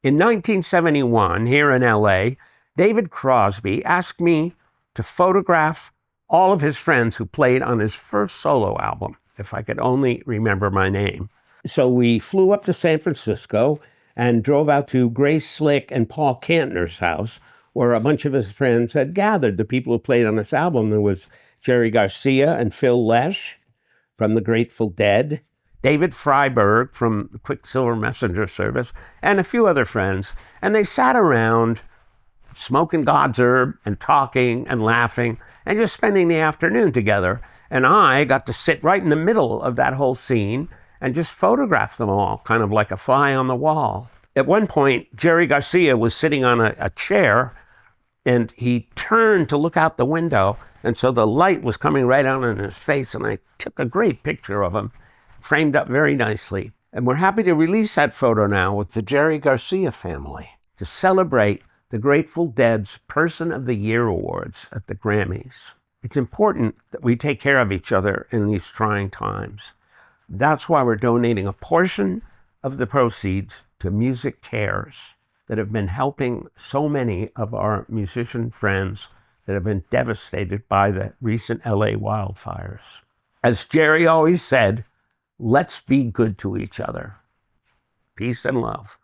In 1971, here in LA, David Crosby asked me to photograph all of his friends who played on his first solo album, if I could only remember my name. So we flew up to San Francisco and drove out to Grace Slick and Paul Kantner's house, where a bunch of his friends had gathered, the people who played on this album. There was Jerry Garcia and Phil Lesh from the Grateful Dead, David Freiberg from the Quicksilver Messenger Service, and a few other friends. And they sat around smoking God's herb and talking and laughing and just spending the afternoon together. And I got to sit right in the middle of that whole scene and just photograph them all, kind of like a fly on the wall. At one point, Jerry Garcia was sitting on a chair, and he turned to look out the window, and so the light was coming right out in his face, and I took a great picture of him, framed up very nicely. And we're happy to release that photo now with the Jerry Garcia family to celebrate the Grateful Dead's Person of the Year Awards at the Grammys. It's important that we take care of each other in these trying times. That's why we're donating a portion of the proceeds to Music Cares that have been helping so many of our musician friends that have been devastated by the recent LA wildfires. As Jerry always said, let's be good to each other. Peace and love.